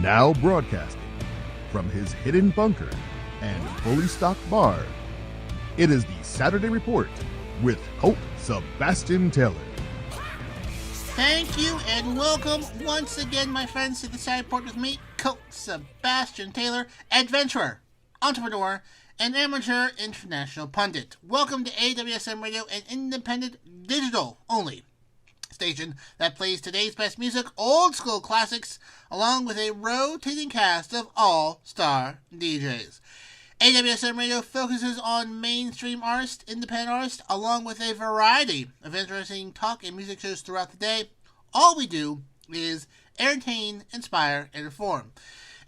Now broadcasting from his hidden bunker and fully stocked bar, it is the Saturday Report with Colt Sebastian Taylor. Thank you and welcome once again, my friends, to the Saturday Report with me, Colt Sebastian Taylor, adventurer, entrepreneur, and amateur international pundit. Welcome to AWSM Radio, an independent digital-only station that plays today's best music, old school classics, along with a rotating cast of all-star DJs. AWSM Radio focuses on mainstream artists, independent artists, along with a variety of interesting talk and music shows throughout the day. All we do is entertain, inspire, and inform.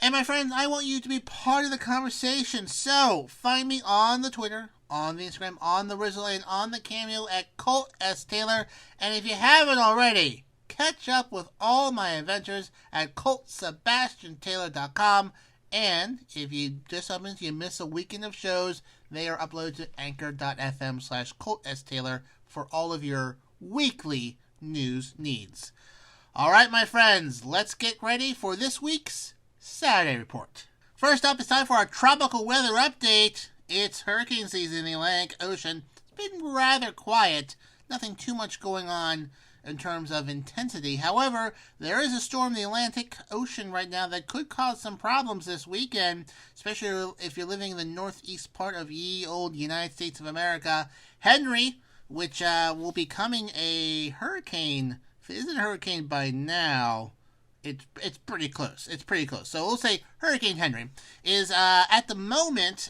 And my friends, I want you to be part of the conversation, so find me on the Twitter, on the Instagram, on the Rizzle, and on the Cameo at Colt S. Taylor. And if you haven't already, catch up with all my adventures at ColtSebastianTaylor.com. And if you just happen to miss a weekend of shows, they are uploaded to anchor.fm/Colt S. Taylor for all of your weekly news needs. All right, my friends, let's get ready for this week's Saturday Report. First up, it's time for our tropical weather update. It's hurricane season in the Atlantic Ocean. It's been rather quiet. Nothing too much going on in terms of intensity. However, there is a storm in the Atlantic Ocean right now that could cause some problems this weekend, especially if you're living in the northeast part of ye old United States of America. Henry, which will be becoming a hurricane. If it isn't a hurricane by now, it's pretty close. It's pretty close. So we'll say Hurricane Henry is, at the moment,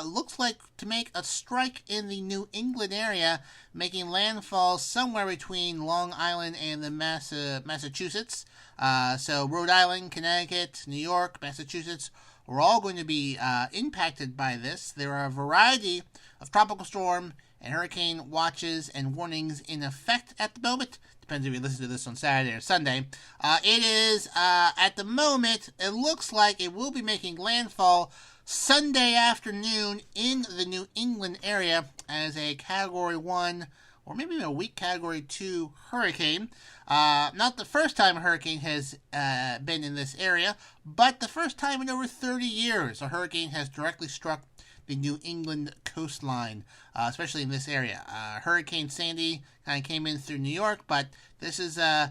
looks like to make a strike in the New England area, making landfall somewhere between Long Island and the Massachusetts. So Rhode Island, Connecticut, New York, Massachusetts, are all going to be impacted by this. There are a variety of tropical storm and hurricane watches and warnings in effect at the moment. Depends if you listen to this on Saturday or Sunday. It is, at the moment, it looks like it will be making landfall Sunday afternoon in the New England area as a Category 1 or maybe a weak Category 2 hurricane. Not the first time a hurricane has been in this area, but the first time in over 30 years a hurricane has directly struck the New England coastline, especially in this area. Hurricane Sandy kind of came in through New York, but this is you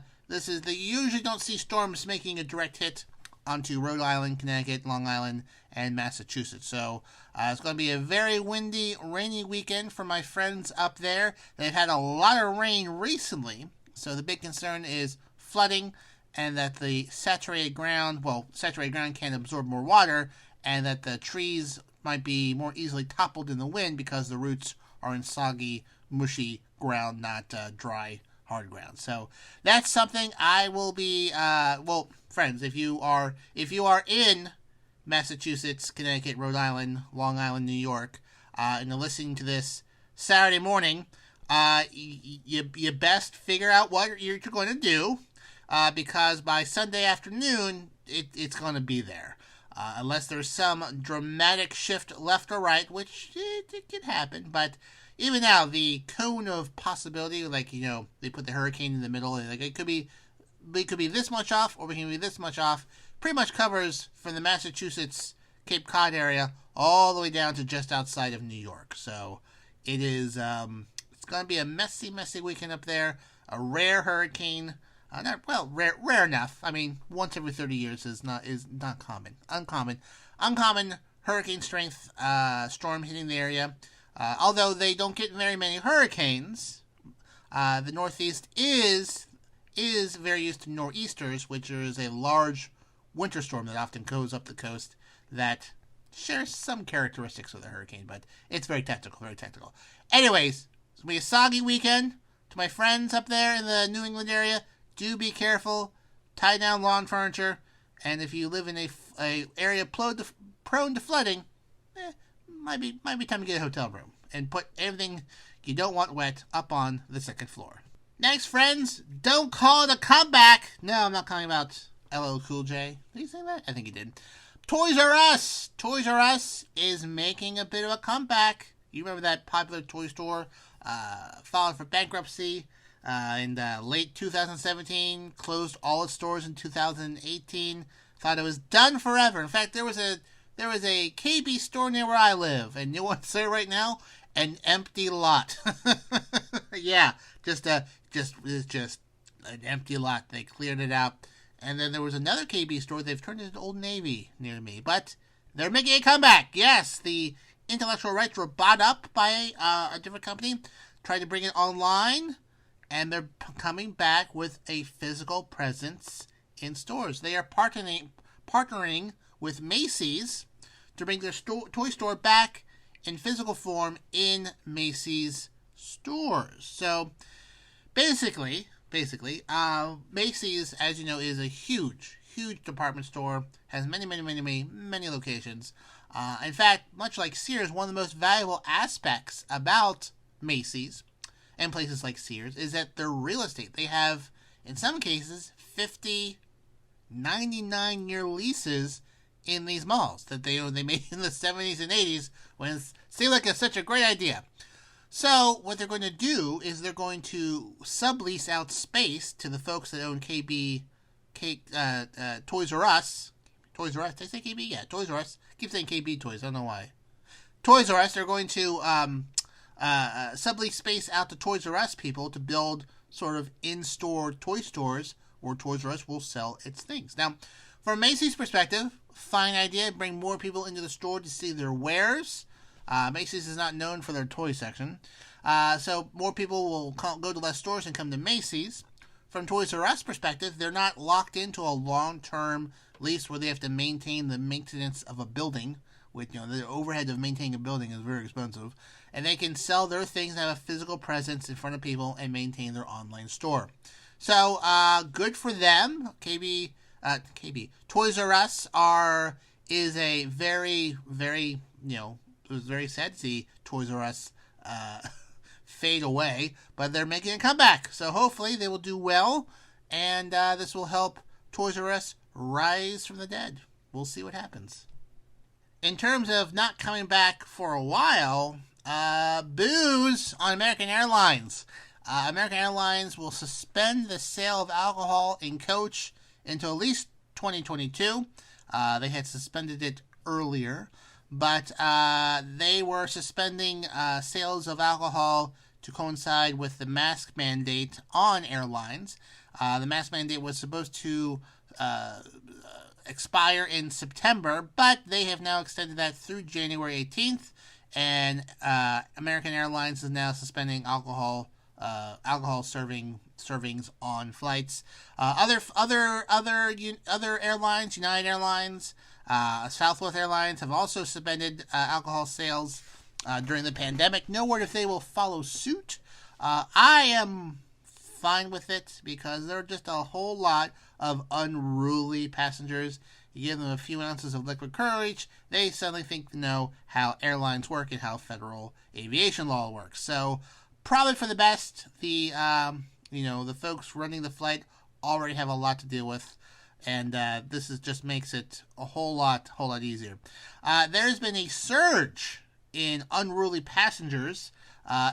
usually don't see storms making a direct hit onto Rhode Island, Connecticut, Long Island, and Massachusetts. So it's going to be a very windy, rainy weekend for my friends up there. They've had a lot of rain recently, so the big concern is flooding and that the saturated ground can't absorb more water, and that the trees might be more easily toppled in the wind because the roots are in soggy, mushy ground, not dry, hard ground. So that's something I will be, friends, if you are in Massachusetts, Connecticut, Rhode Island, Long Island, New York, and you're listening to this Saturday morning, you best figure out what you're going to do, because by Sunday afternoon, it's going to be there. Unless there's some dramatic shift left or right, which it could happen. But even now, the cone of possibility, they put the hurricane in the middle, and it could be this much off, or we can be this much off, pretty much covers from the Massachusetts Cape Cod area all the way down to just outside of New York. So it is, it's going to be a messy, messy weekend up there. A rare hurricane. Rare enough. I mean, once every 30 years is not common. Uncommon hurricane strength storm hitting the area. Although they don't get very many hurricanes, the Northeast is very used to nor'easters, which is a large winter storm that often goes up the coast that shares some characteristics with a hurricane, but it's very technical, very technical. Anyways, it's going to be a soggy weekend. To my friends up there in the New England area, do be careful, tie down lawn furniture, and if you live in a area prone to flooding, might be time to get a hotel room and put everything you don't want wet up on the second floor. Next, friends, don't call it a comeback. No, I'm not talking about LL Cool J. Did he say that? I think he did. Toys R Us. Toys R Us is making a bit of a comeback. You remember that popular toy store filed for bankruptcy in late 2017, closed all its stores in 2018, thought it was done forever. In fact, there was a KB store near where I live, and you know what to say right now? An empty lot. Yeah, just an empty lot. They cleared it out. And then there was another KB store. They've turned it into Old Navy near me. But they're making a comeback. Yes, the intellectual rights were bought up by a different company, tried to bring it online, and they're coming back with a physical presence in stores. They are partnering with Macy's to bring their toy store back in physical form in Macy's stores. So basically, Macy's, as you know, is a huge department store, has many locations. In fact, much like Sears, one of the most valuable aspects about Macy's and places like Sears is that their real estate. They have, in some cases, 50, 99-year leases in these malls that they made in the 70s and 80s when it seemed like it's such a great idea. So what they're going to do is they're going to sublease out space to the folks that own Toys R Us. Toys R Us? Did I say KB? Yeah, Toys R Us. I keep saying KB Toys. I don't know why. Toys R Us, they're going to sublease space out to Toys R Us people to build sort of in-store toy stores where Toys R Us will sell its things. Now, from Macy's perspective, fine idea. Bring more people into the store to see their wares. Macy's is not known for their toy section. So more people will go to less stores and come to Macy's. From Toys R Us perspective, they're not locked into a long-term lease where they have to maintain the maintenance of a building. With, the overhead of maintaining a building is very expensive. And they can sell their things and have a physical presence in front of people and maintain their online store. So, good for them. Toys R Us is a very, very, it was very sad to see Toys R Us fade away, but they're making a comeback. So hopefully they will do well, and this will help Toys R Us rise from the dead. We'll see what happens. In terms of not coming back for a while, booze on American Airlines. American Airlines will suspend the sale of alcohol in coach until at least 2022. They had suspended it earlier, but they were suspending sales of alcohol to coincide with the mask mandate on airlines. The mask mandate was supposed to expire in September, but they have now extended that through January 18th, and American Airlines is now suspending alcohol servings on flights. Other airlines, United Airlines, Southwest Airlines, have also suspended alcohol sales during the pandemic. No word if they will follow suit. I am fine with it because there are just a whole lot of unruly passengers. You give them a few ounces of liquid courage, they suddenly think to know how airlines work and how federal aviation law works. So probably for the best. The folks running the flight already have a lot to deal with, and this just makes it a whole lot easier. There's been a surge in unruly passengers.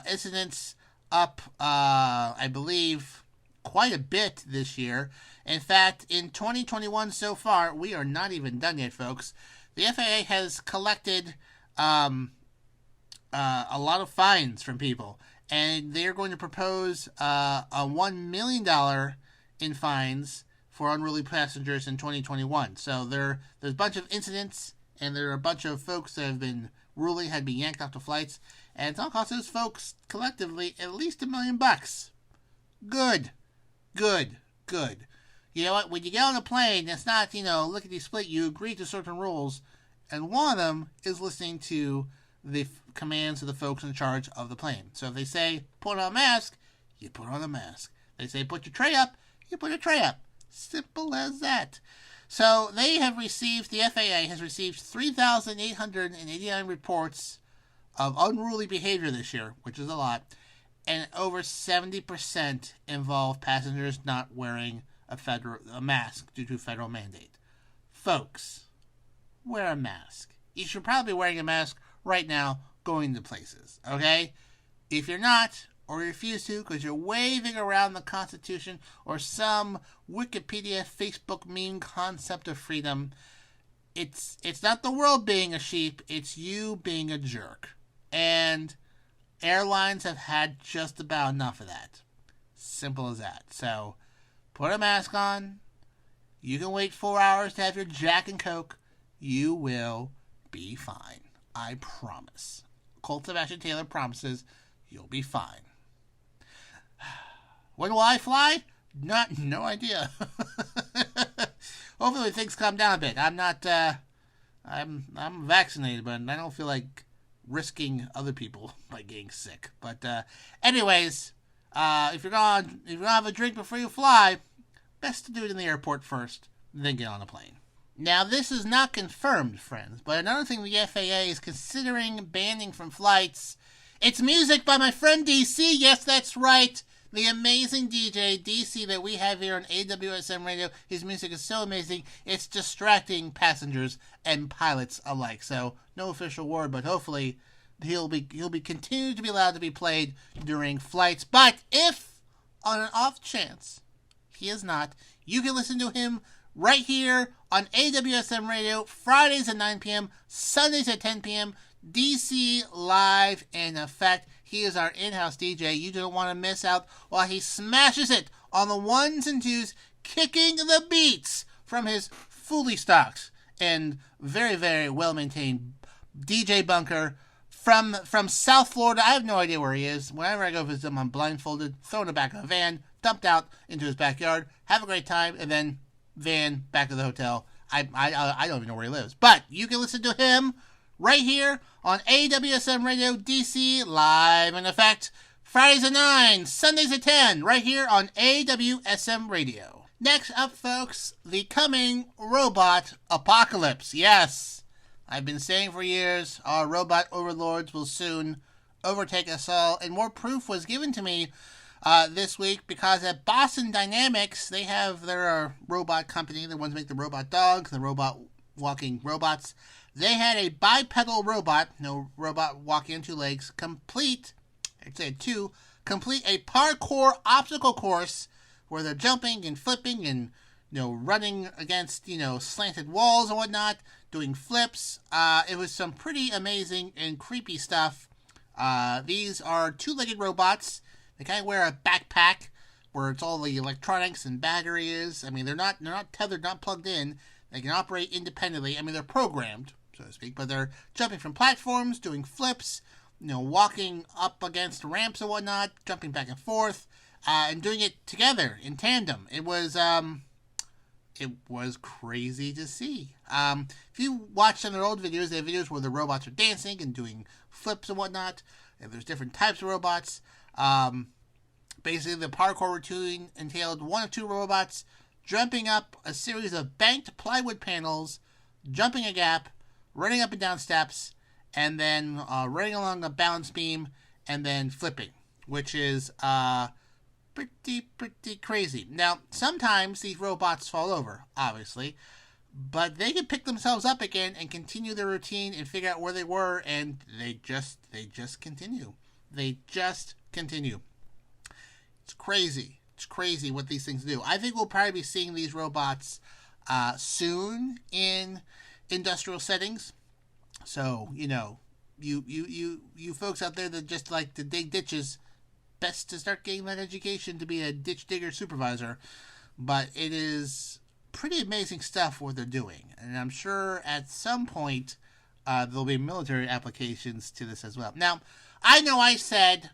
Incidents up, I believe, quite a bit this year. In fact, in 2021 so far, we are not even done yet, folks. The FAA has collected a lot of fines from people, and they're going to propose a $1 million in fines for unruly passengers in 2021. So there's a bunch of incidents, and there are a bunch of folks that have been yanked off the flights, and it's all cost those folks collectively at least $1 million. Good. You know what? When you get on a plane, it's not, lickety-split. You agree to certain rules, and one of them is listening to the commands of the folks in charge of the plane. So if they say, put on a mask, you put on a mask. They say, put your tray up, you put a tray up. Simple as that. So the FAA has received 3,889 reports of unruly behavior this year, which is a lot, and over 70% involve passengers not wearing a mask due to federal mandate. Folks, wear a mask. You should probably be wearing a mask right now going to places, okay? If you're not, or you refuse to because you're waving around the Constitution or some Wikipedia, Facebook meme concept of freedom, it's not the world being a sheep, it's you being a jerk. And airlines have had just about enough of that. Simple as that. So, put a mask on. You can wait 4 hours to have your Jack and Coke. You will be fine. I promise. Colt Sebastian Taylor promises you'll be fine. When will I fly? No idea. Hopefully things calm down a bit. I'm not, I'm vaccinated, but I don't feel like risking other people by getting sick. But, anyways, if you're gonna have a drink before you fly, best to do it in the airport first, then get on a plane. Now, this is not confirmed, friends, but another thing the FAA is considering banning from flights, it's music by my friend DC. Yes, that's right. The amazing DJ, DC, that we have here on AWSM Radio. His music is so amazing, it's distracting passengers and pilots alike. So, no official word, but hopefully he'll be continued to be allowed to be played during flights. But if, on an off chance, he is not, you can listen to him right here on AWSM Radio, Fridays at 9 p.m., Sundays at 10 p.m., DC live in effect. He is our in-house DJ. You don't want to miss out while he smashes it on the ones and twos, kicking the beats from his fully stocked and very, very well-maintained DJ bunker from South Florida. I have no idea where he is. Whenever I go visit him, I'm blindfolded, thrown in the back of a van, dumped out into his backyard, have a great time, and then van back to the hotel. I don't even know where he lives. But you can listen to him right here on AWSM Radio DC, live in effect, Fridays at 9, Sundays at 10, right here on AWSM Radio. Next up, folks, the coming robot apocalypse. Yes, I've been saying for years, our robot overlords will soon overtake us all, and more proof was given to me this week because at Boston Dynamics, they have their robot company, the ones who make the robot dogs, the robot walking robots. They had a bipedal robot, robot walking on two legs, complete a parkour obstacle course where they're jumping and flipping and, running against, slanted walls and whatnot, doing flips. It was some pretty amazing and creepy stuff. These are two-legged robots. They kind of wear a backpack where it's all the electronics and batteries. I mean, they're not tethered, not plugged in. They can operate independently. I mean, they're programmed, so to speak, but they're jumping from platforms, doing flips, walking up against ramps and whatnot, jumping back and forth, and doing it together in tandem. It was crazy to see. If you watch some of their old videos, they have videos where the robots are dancing and doing flips and whatnot, and there's different types of robots. Basically, the parkour routine entailed one of two robots jumping up a series of banked plywood panels, jumping a gap, running up and down steps, and then running along a balance beam, and then flipping, which is pretty crazy. Now, sometimes these robots fall over, obviously, but they can pick themselves up again and continue their routine and figure out where they were, and they just continue. They just continue. It's crazy. It's crazy what these things do. I think we'll probably be seeing these robots soon in industrial settings. So, you folks out there that just like to dig ditches, best to start getting that education to be a ditch digger supervisor. But it is pretty amazing stuff what they're doing. And I'm sure at some point there'll be military applications to this as well. Now, I know I said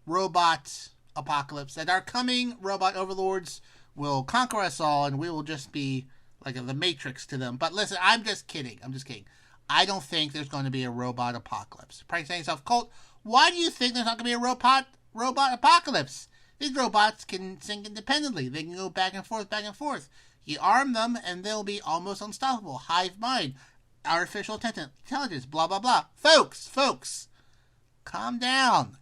robot apocalypse, that our coming robot overlords will conquer us all and we will just be like the Matrix to them. But listen, I'm just kidding. I don't think there's going to be a robot apocalypse. You're probably saying to yourself, Colt, why do you think there's not going to be a robot apocalypse? These robots can think independently. They can go back and forth. You arm them and they'll be almost unstoppable. Hive mind, artificial intelligence, blah, blah, blah. Folks, calm down.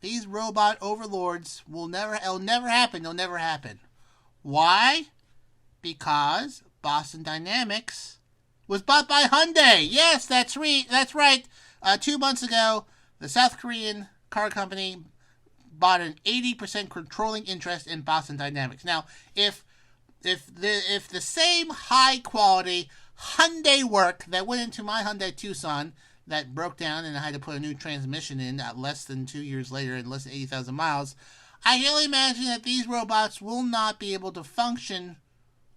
These robot overlords it'll never happen. They'll never happen. Why? Because Boston Dynamics was bought by Hyundai. Yes, that's right. 2 months ago, the South Korean car company bought an 80% controlling interest in Boston Dynamics. Now, if the same high quality Hyundai work that went into my Hyundai Tucson that broke down and I had to put a new transmission in less than 2 years later and less than 80,000 miles, I can only imagine that these robots will not be able to function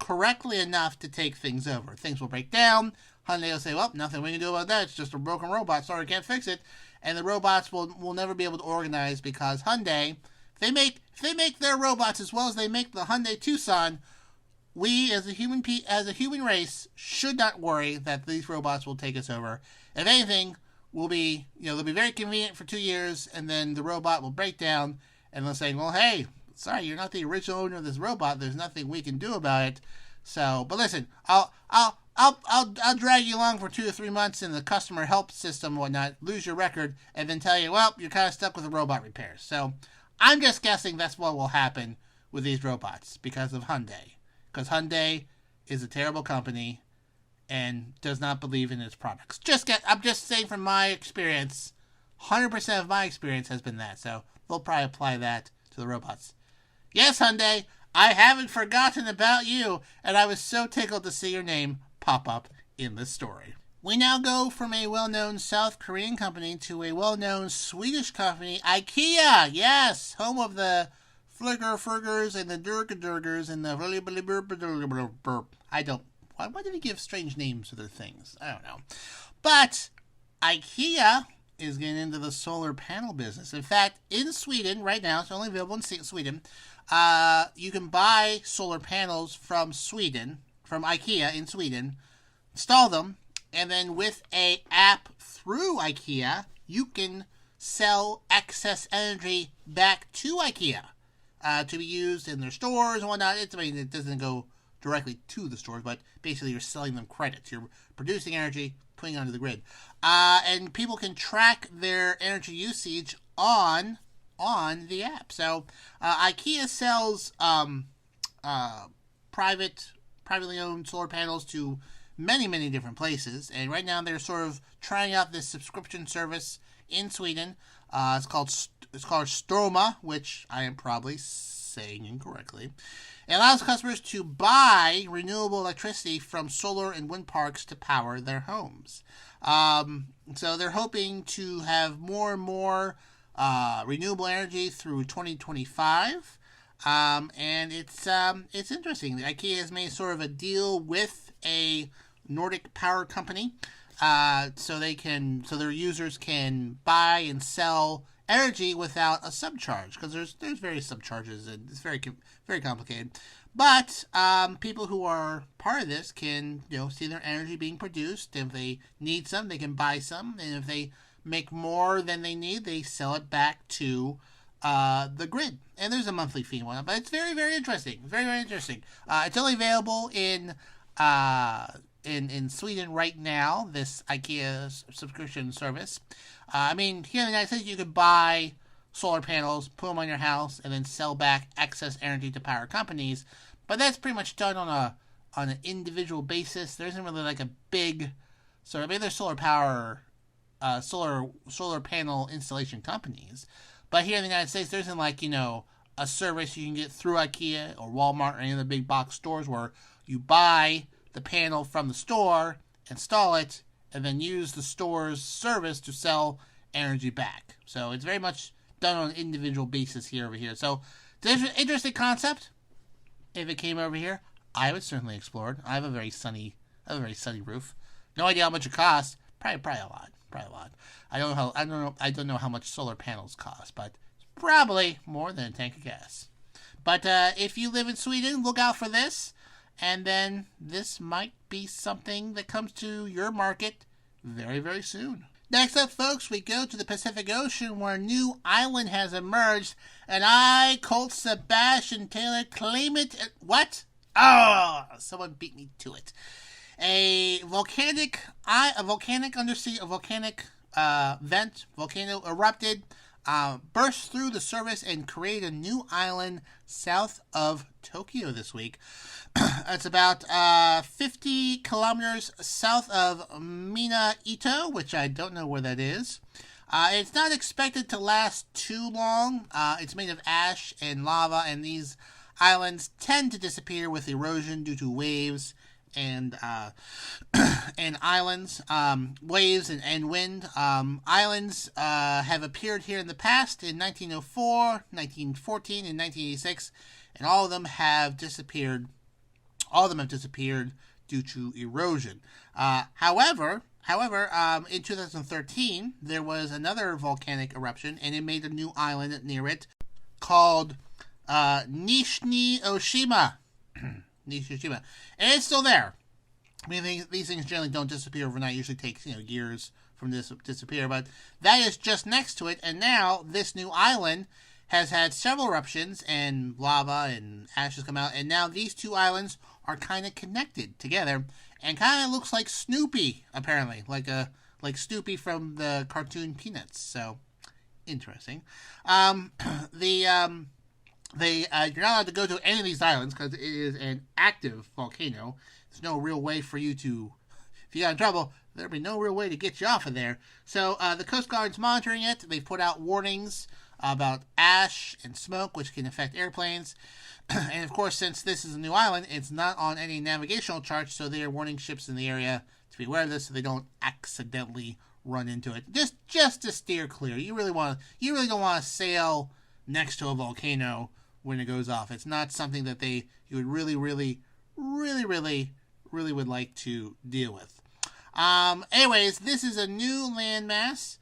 correctly enough to take things over. Things will break down. Hyundai will say, well, nothing we can do about that. It's just a broken robot. Sorry, can't fix it. And the robots will never be able to organize because Hyundai, if they make their robots as well as they make the Hyundai Tucson, we as a human race should not worry that these robots will take us over. If anything, they'll be very convenient for 2 years, and then the robot will break down, and they'll say, well, hey, sorry, you're not the original owner of this robot. There's nothing we can do about it. So, but listen, I'll drag you along for 2 or 3 months in the customer help system and whatnot, lose your record, and then tell you, well, you're kind of stuck with the robot repairs. So I'm just guessing that's what will happen with these robots because of Hyundai. Because Hyundai is a terrible company and does not believe in its products. I'm just saying from my experience, 100% of my experience has been that. So they'll probably apply that to the robots. Yes, Hyundai, I haven't forgotten about you, and I was so tickled to see your name pop up in this story. We now go from a well-known South Korean company to a well-known Swedish company, IKEA. Yes, home of the Flurgers and the Durgers and the why do they give strange names to their things? I don't know. But IKEA is getting into the solar panel business. In fact, in Sweden right now, it's only available in Sweden, you can buy solar panels from IKEA in Sweden, install them, and then with an app through IKEA, you can sell excess energy back to IKEA to be used in their stores and whatnot. It doesn't go directly to the stores, but basically you're selling them credits. You're producing energy, putting it onto the grid. And people can track their energy usage on the app. So IKEA sells privately owned solar panels to many, many different places. And right now they're sort of trying out this subscription service in Sweden. It's called Stroma, which I am probably saying incorrectly. It allows customers to buy renewable electricity from solar and wind parks to power their homes. So they're hoping to have more and more renewable energy through 2025. And it's interesting. IKEA has made sort of a deal with a Nordic power company, so their users can buy and sell energy without a subcharge, because there's various subcharges and it's very, very complicated. But people who are part of this can see their energy being produced. If they need some, they can buy some, and if they make more than they need, they sell it back to the grid. And there's a monthly fee on it, but it's very, very interesting. Very, very interesting. It's only available in Sweden right now, this IKEA subscription service. Here in the United States, you could buy solar panels, put them on your house, and then sell back excess energy to power companies. But that's pretty much done on an individual basis. There isn't really like a big there's solar panel installation companies. But here in the United States, there isn't like, a service you can get through IKEA or Walmart or any of the big box stores where you buy the panel from the store, install it, and then use the store's service to sell energy back. So it's very much done on an individual basis over here. So it's an interesting concept. If it came over here, I would certainly explore it. I have a very sunny roof. No idea how much it costs. Probably a lot. I don't know how much solar panels cost, but it's probably more than a tank of gas. But if you live in Sweden, look out for this. And then this might be something that comes to your market very, very soon. Next up, folks, we go to the Pacific Ocean where a new island has emerged. And I, Colt Sebastian Taylor, claim it. What? Oh, someone beat me to it. A volcano erupted, burst through the surface and created a new island south of Tokyo this week. It's about 50 kilometers south of Minaito, which I don't know where that is. It's not expected to last too long. It's made of ash and lava, and these islands tend to disappear with erosion due to waves and islands, waves and wind. Islands have appeared here in the past in 1904, 1914, and 1986, and all of them have disappeared. All of them have disappeared due to erosion. However, in 2013, there was another volcanic eruption, and it made a new island near it called Nishni Oshima. Nishishima. And it's still there. I mean, these things generally don't disappear overnight. It usually takes, years from this to disappear. But that is just next to it. And now this new island has had several eruptions and lava and ashes come out. And now these two islands are kind of connected together and kind of looks like Snoopy, apparently. Like Snoopy from the cartoon Peanuts. So, interesting. You're not allowed to go to any of these islands because it is an active volcano. There's no real way for you to, if you got in trouble, there'd be no real way to get you off of there. So the Coast Guard's monitoring it. They've put out warnings about ash and smoke, which can affect airplanes. And of course, since this is a new island, it's not on any navigational charts, so they are warning ships in the area to be aware of this so they don't accidentally run into it. Just to steer clear. You really don't want to sail next to a volcano when it goes off. It's not something that you would really would like to deal with. Anyways, this is a new landmass.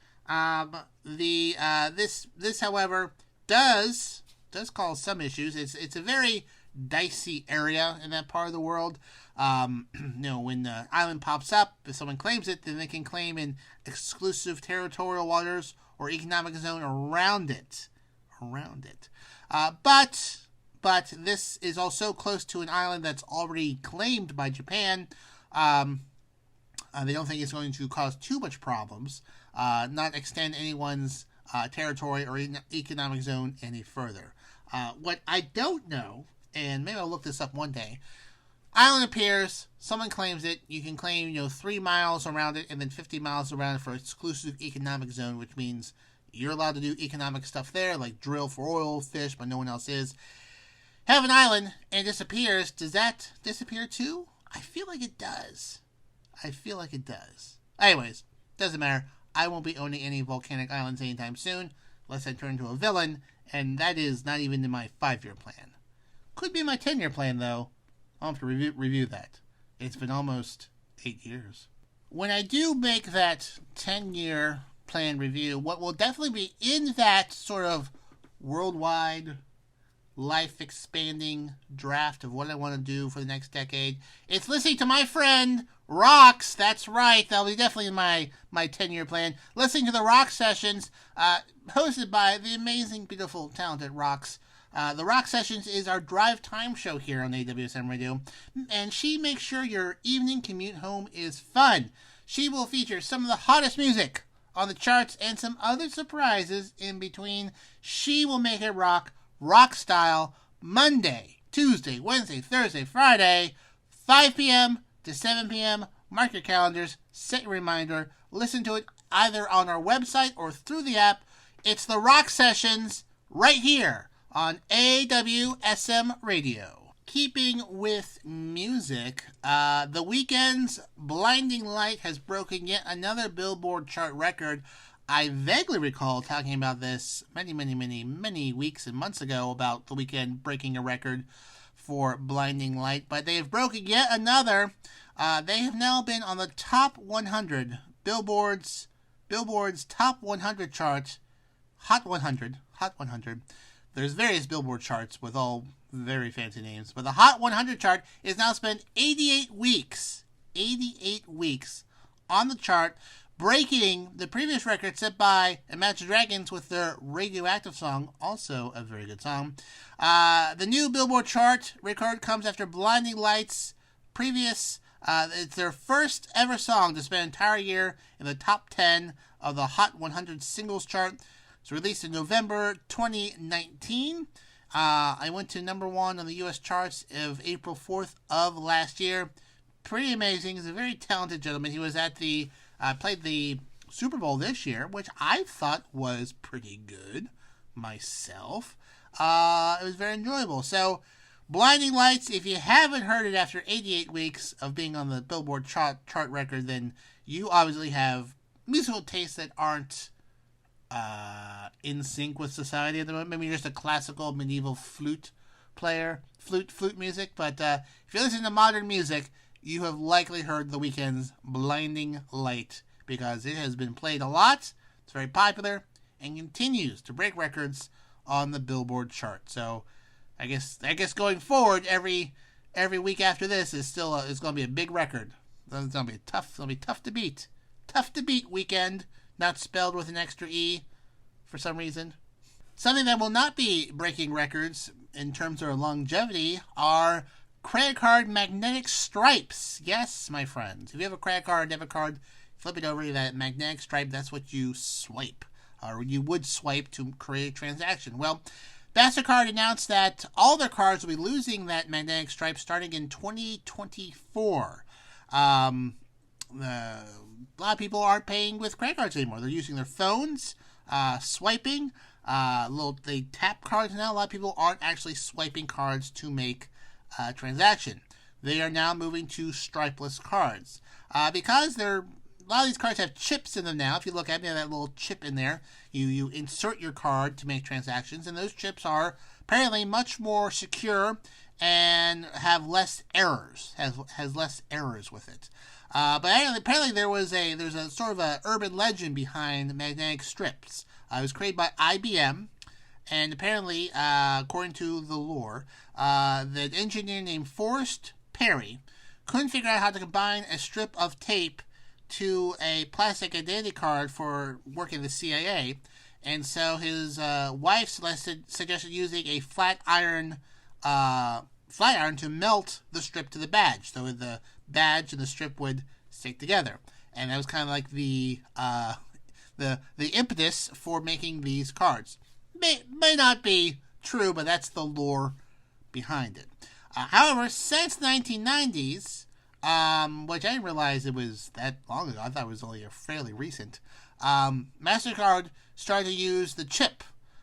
This, however, does cause some issues. It's a very dicey area in that part of the world. When the island pops up, if someone claims it, then they can claim in exclusive territorial waters or economic zone around it. But this is also close to an island that's already claimed by Japan. They don't think it's going to cause too much problems, not extend anyone's territory or economic zone any further. What I don't know, and maybe I'll look this up one day, island appears, someone claims it, you can claim 3 miles around it and then 50 miles around it for exclusive economic zone, which means you're allowed to do economic stuff there, like drill for oil, fish, but no one else is. Have an island and it disappears. Does that disappear too? I feel like it does. Anyways, doesn't matter. I won't be owning any volcanic islands anytime soon, unless I turn into a villain, and that is not even in my 5-year plan. Could be my 10-year plan, though. I'll have to review that. It's been almost 8 years. When I do make that 10-year plan review, what will definitely be in that sort of worldwide life-expanding draft of what I want to do for the next decade, it's listening to my friend Rocks. That's right, that'll be definitely in my 10-year plan. Listening to the Rock Sessions, hosted by the amazing, beautiful, talented Rocks. The Rock Sessions is our drive time show here on AWSM Radio, and she makes sure your evening commute home is fun. She will feature some of the hottest music on the charts and some other surprises in between. She will make it rock style, Monday, Tuesday, Wednesday, Thursday, Friday, 5 p.m. to 7 p.m. Mark your calendars, set your reminder, listen to it either on our website or through the app. It's the Rock Sessions right here on AWSM Radio. Keeping with music, The Weeknd's Blinding Light has broken yet another Billboard chart record. I vaguely recall talking about this many weeks and months ago about The Weeknd breaking a record for Blinding Light, but they have broken yet another. They have now been on the top 100, Billboard's top 100 chart, Hot 100. There's various Billboard charts with all very fancy names, but the Hot 100 chart is now spent 88 weeks on the chart, breaking the previous record set by Imagine Dragons with their Radioactive song, also a very good song. The new Billboard chart record comes after Blinding Lights' previous, it's their first ever song to spend an entire year in the top 10 of the Hot 100 singles chart. It's released in November 2019. I went to number 1 on the U.S. charts of April 4th of last year. Pretty amazing. He's a very talented gentleman. He was at played the Super Bowl this year, which I thought was pretty good myself. It was very enjoyable. So, Blinding Lights, if you haven't heard it after 88 weeks of being on the Billboard chart record, then you obviously have musical tastes that aren't in sync with society at the moment. Maybe you're just a classical medieval flute player, flute music. But if you're listening to modern music, you have likely heard The Weeknd's Blinding Light, because it has been played a lot. It's very popular and continues to break records on the Billboard chart. So I guess going forward, every week after this is still it's going to be a big record. It's going to be tough to beat. Tough to beat Weekend, not spelled with an extra E for some reason. Something that will not be breaking records in terms of longevity are credit card magnetic stripes. Yes, my friends. If you have a credit card, debit card, flip it over, that magnetic stripe, that's what you swipe, or you would swipe to create a transaction. Well, MasterCard announced that all their cards will be losing that magnetic stripe starting in 2024. A lot of people aren't paying with credit cards anymore. They're using their phones, swiping. They tap cards now. A lot of people aren't actually swiping cards to make a transaction. They are now moving to stripeless cards because a lot of these cards have chips in them now. If you look at them, that little chip in there. You insert your card to make transactions, and those chips are apparently much more secure and have less errors. Has less errors with it. But apparently there's a sort of a urban legend behind magnetic strips. It was created by IBM, and apparently, according to the lore, the engineer named Forrest Perry couldn't figure out how to combine a strip of tape to a plastic identity card for working the CIA, and so his wife suggested using a flat iron to melt the strip to the badge, so the badge and the strip would stick together, and that was kind of like the impetus for making these cards. May not be true, but that's the lore behind it. However, since 1990s. Which I didn't realize it was that long ago. I thought it was only a fairly recent. MasterCard started to use the chip,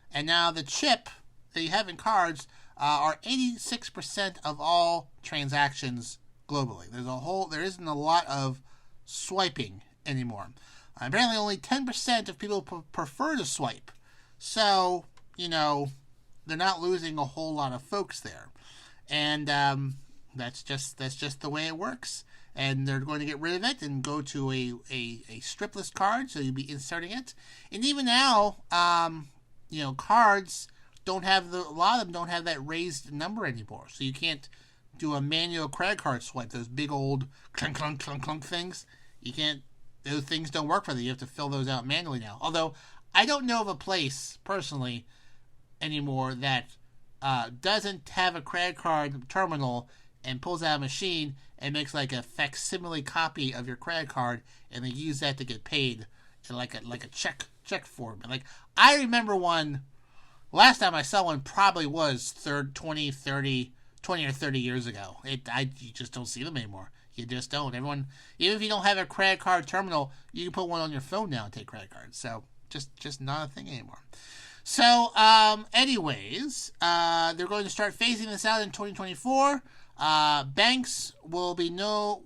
and now the chip that you have in cards are 86% of all transactions globally. There isn't a lot of swiping anymore. Apparently, only 10% of people prefer to swipe, so they're not losing a whole lot of folks there, and That's just the way it works, and they're going to get rid of it and go to a stripless card, so you'll be inserting it. And even now, cards don't have a lot of them don't have that raised number anymore, so you can't do a manual credit card swipe. Those big old clunk clunk clunk clunk things, you can't. Those things don't work for them. You have to fill those out manually now. Although I don't know of a place personally anymore that doesn't have a credit card terminal and pulls out a machine and makes like a facsimile copy of your credit card, and they use that to get paid in like a check form. Like, I remember one, last time I saw one probably was 20 or 30 years ago. You just don't see them anymore. You just don't. Everyone, even if you don't have a credit card terminal, you can put one on your phone now and take credit cards. So just not a thing anymore. So, anyways, they're going to start phasing this out in 2024. Banks will no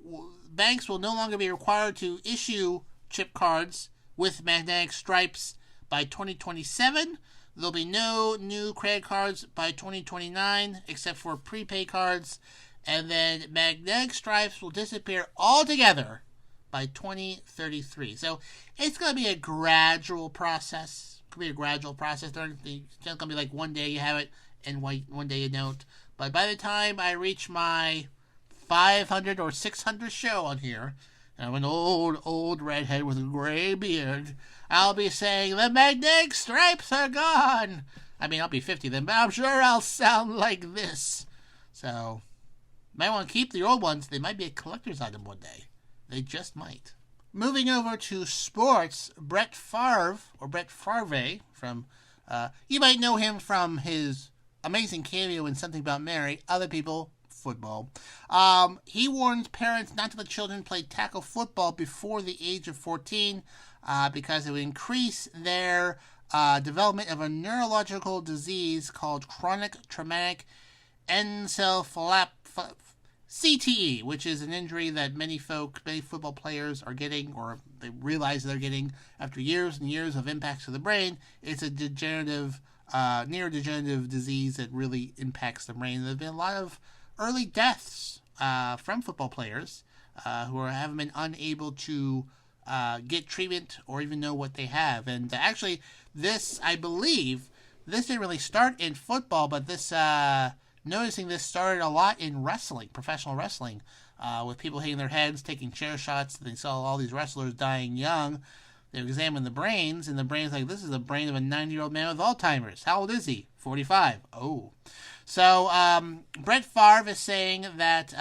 longer be required to issue chip cards with magnetic stripes by 2027. There'll be no new credit cards by 2029, except for prepaid cards, and then magnetic stripes will disappear altogether by 2033. So it's going to be a gradual process. It's going to be like one day you have it and one day you don't. But by the time I reach my 500 or 600 show on here, and I'm an old redhead with a gray beard, I'll be saying, the magnetic stripes are gone. I mean, I'll be 50 then, but I'm sure I'll sound like this. So, might want to keep the old ones. They might be a collector's item one day. They just might. Moving over to sports, Brett Favre from, you might know him from his amazing cameo in Something About Mary. Other people, football. He warns parents not to let children play tackle football before the age of 14. because it would increase their development of a neurological disease called chronic traumatic encephalopathy, CTE, which is an injury that many football players are getting, or they realize they're getting after years and years of impacts to the brain. It's a degenerative, neurodegenerative disease that really impacts the brain. There have been a lot of early deaths from football players who haven't been unable to get treatment or even know what they have. And actually, this, I believe, this didn't really start in football, but this noticing this started a lot in wrestling, professional wrestling, with people hitting their heads, taking chair shots. They saw all these wrestlers dying young. They examined the brains, and the brain's like, this is the brain of a 90-year-old man with Alzheimer's. How old is he? 45. Oh. So Brett Favre is saying that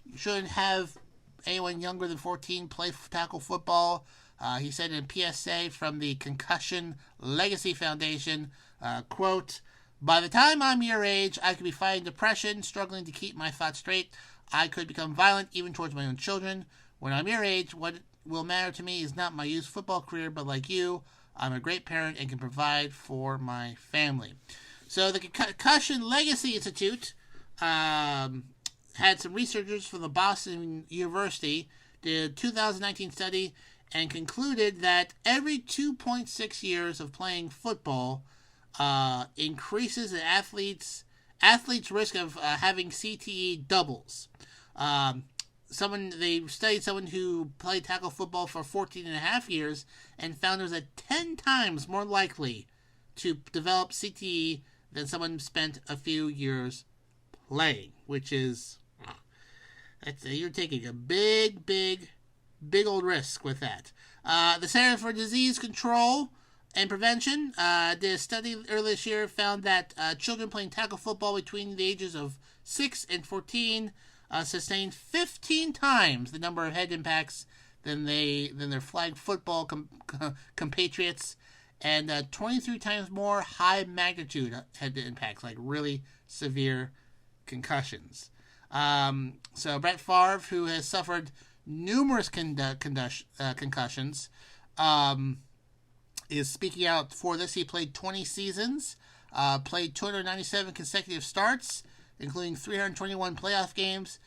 you shouldn't have anyone younger than 14 play tackle football. He said in a PSA from the Concussion Legacy Foundation, quote, "By the time I'm your age, I could be fighting depression, struggling to keep my thoughts straight. I could become violent even towards my own children. When I'm your age, what will matter to me is not my youth football career, but like you, I'm a great parent and can provide for my family." So the Concussion Legacy Institute had some researchers from the Boston University did a 2019 study and concluded that every 2.6 years of playing football increases an athlete's risk of having CTE doubles. They studied someone who played tackle football for 14 and a half years and found it was 10 times more likely to develop CTE than someone who spent a few years playing, which is, you're taking a big old risk with that. The Center for Disease Control and Prevention did a study earlier this year, found that children playing tackle football between the ages of 6 and 14 sustained 15 times the number of head impacts than their flag football compatriots, and 23 times more high magnitude head impacts, like really severe concussions. So Brett Favre, who has suffered numerous concussions, is speaking out for this. He played 20 seasons, played 297 consecutive starts, including 321 playoff games.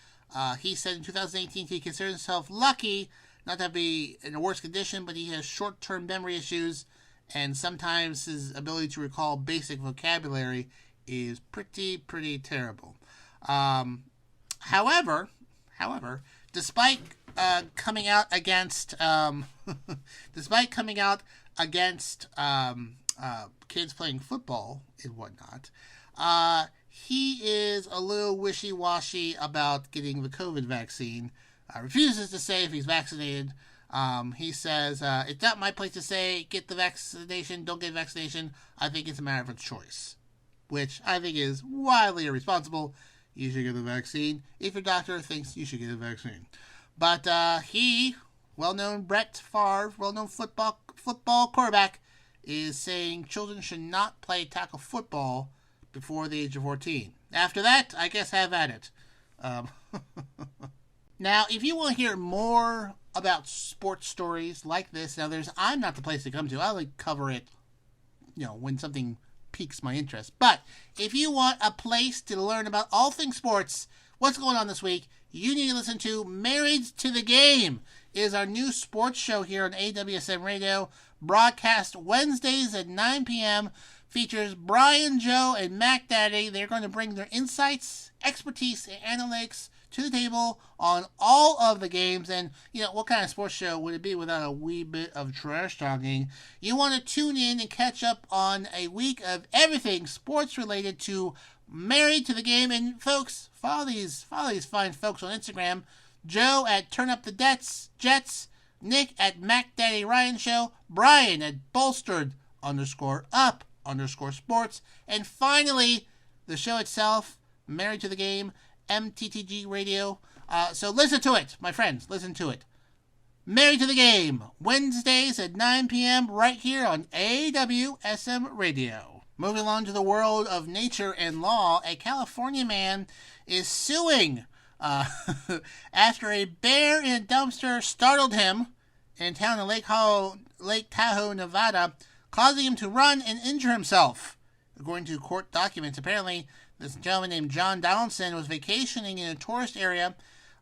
He said in 2018 he considers himself lucky not to be in a worse condition, but he has short-term memory issues, and sometimes his ability to recall basic vocabulary is pretty terrible. However, despite coming out against kids playing football and whatnot, he is a little wishy-washy about getting the COVID vaccine. Refuses to say if he's vaccinated. He says, it's not my place to say get the vaccination, don't get vaccination. I think it's a matter of choice, which I think is wildly irresponsible. You should get the vaccine if your doctor thinks you should get a vaccine. But well-known Brett Favre, well-known football quarterback, is saying children should not play tackle football before the age of 14. After that, I guess have at it. Now, if you want to hear more about sports stories like this, I'm not the place to come to. I only cover it, when something piques my interest. But if you want a place to learn about all things sports, what's going on this week, you need to listen to Married to the Game. It is our new sports show here on AWSM Radio, broadcast Wednesdays at 9 p.m., features Brian, Joe, and Mac Daddy. They're going to bring their insights, expertise, and analytics to the table on all of the games. And, what kind of sports show would it be without a wee bit of trash talking? You want to tune in and catch up on a week of everything sports related to Married to the Game. And, folks, follow these fine folks on Instagram. Joe at Turn Up the Jets, Nick at Mac Daddy Ryan Show, Brian at bolstered_up_sports, and finally, the show itself, Married to the Game, MTTG Radio. So listen to it, my friends, listen to it. Married to the Game, Wednesdays at 9 p.m. right here on AWSM Radio. Moving along to the world of nature and law, a California man is suing after a bear in a dumpster startled him in a town in Lake Tahoe, Nevada, causing him to run and injure himself. According to court documents, apparently this gentleman named John Donaldson was vacationing in a tourist area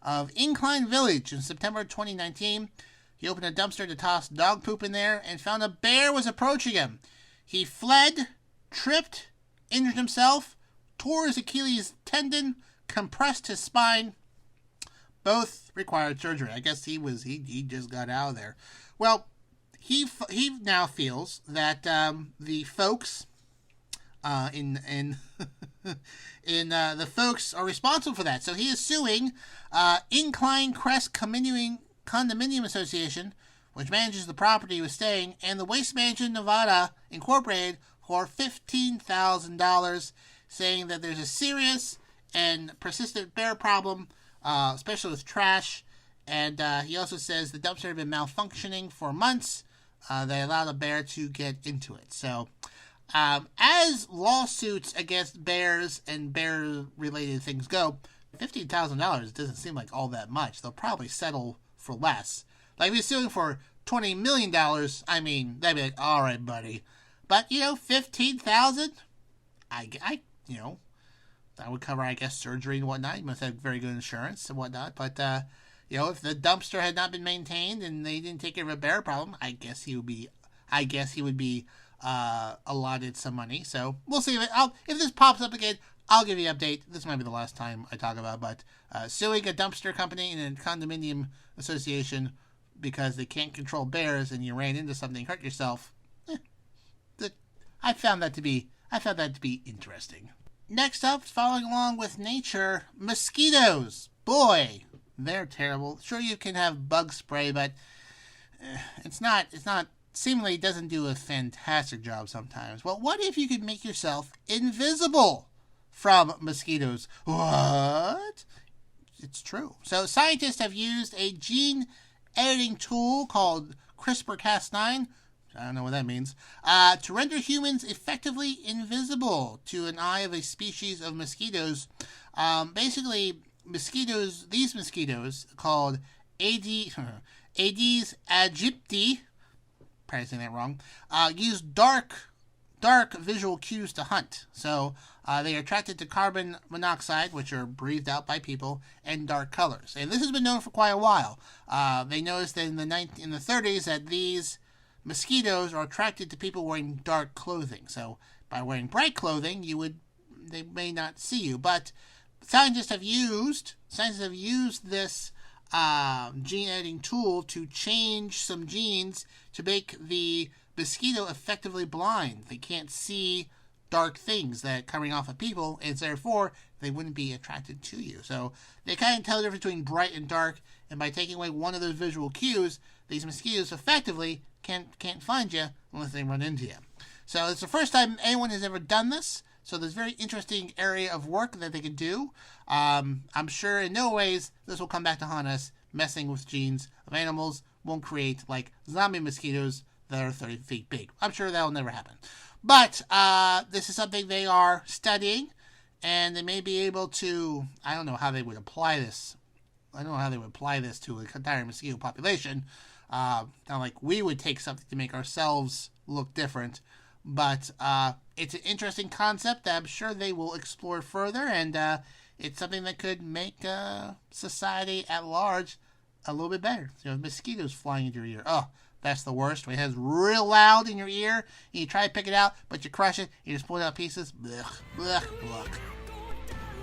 of Incline Village in September 2019. He opened a dumpster to toss dog poop in there and found a bear was approaching him. He fled, tripped, injured himself, tore his Achilles tendon, compressed his spine. Both required surgery. I guess he just got out of there. Well, he now feels that the folks the folks are responsible for that. So he is suing Incline Crest Condominium Association, which manages the property he was staying, and the Waste Management Nevada Incorporated for $15,000, saying that there's a serious and persistent bear problem, especially with trash. And he also says the dumpster had been malfunctioning for months. They allowed a bear to get into it. So as lawsuits against bears and bear-related things go, $15,000 doesn't seem like all that much. They'll probably settle for less. Like if he's suing for $20 million, I mean, that'd be like, all right, buddy. But, $15,000, that would cover, I guess, surgery and whatnot. You must have very good insurance and whatnot. But, if the dumpster had not been maintained and they didn't take care of a bear problem, I guess he would be allotted some money. So we'll see. If this pops up again, I'll give you an update. This might be the last time I talk about it, but suing a dumpster company and a condominium association because they can't control bears and you ran into something, hurt yourself. I found that to be interesting. Next up, following along with nature, mosquitoes. Boy, they're terrible. Sure, you can have bug spray, but it's not seemingly doesn't do a fantastic job sometimes. Well, what if you could make yourself invisible from mosquitoes? What? It's true. So scientists have used a gene editing tool called CRISPR-Cas9, I don't know what that means, to render humans effectively invisible to an eye of a species of mosquitoes. Basically, these mosquitoes called Aedes aegypti, probably saying that wrong, use dark visual cues to hunt. So they are attracted to carbon monoxide, which are breathed out by people, and dark colors. And this has been known for quite a while. They noticed that in the 30s that these mosquitoes are attracted to people wearing dark clothing. So by wearing bright clothing, they may not see you. But scientists have used this gene editing tool to change some genes to make the mosquito effectively blind. They can't see dark things that are coming off of people, and therefore they wouldn't be attracted to you. So they kind of tell the difference between bright and dark, and by taking away one of those visual cues, these mosquitoes effectively can't find you unless they run into you. So it's the first time anyone has ever done this. So there's a very interesting area of work that they can do. I'm sure in no ways this will come back to haunt us. Messing with genes of animals won't create like zombie mosquitoes that are 30 feet big. I'm sure that will never happen. But this is something they are studying, and they may be able to, I don't know how they would apply this. I don't know how they would apply this to an entire mosquito population. Not like we would take something to make ourselves look different. But it's an interesting concept that I'm sure they will explore further, and it's something that could make society at large a little bit better. Mosquitoes flying into your ear. Oh, that's the worst. When it has real loud in your ear, and you try to pick it out, but you crush it, you just pull it out pieces. Blech, blech, blech.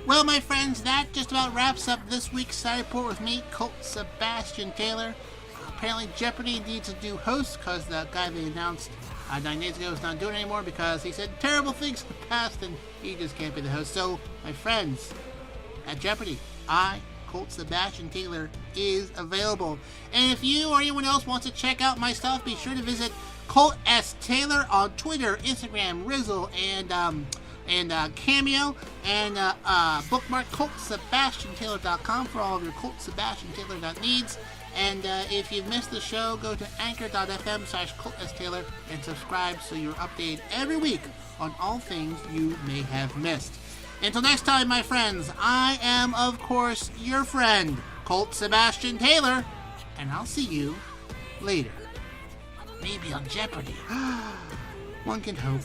Well, my friends, that just about wraps up this week's Side Report with me, Colt Sebastian Taylor. Apparently, Jeopardy needs a new host because the guy they announced 9 days ago is not doing it anymore because he said terrible things in the past and he just can't be the host. So, my friends, at Jeopardy, Colt Sebastian Taylor, is available. And if you or anyone else wants to check out my stuff, be sure to visit Colt S. Taylor on Twitter, Instagram, Rizzle, and Cameo, and bookmark ColtSebastianTaylor.com for all of your Colt Sebastian Taylor needs. And if you've missed the show, go to anchor.fm/ColtSTaylor and subscribe so you're updated every week on all things you may have missed. Until next time, my friends, I am, of course, your friend, Colt Sebastian Taylor, and I'll see you later. Maybe on Jeopardy. One can hope.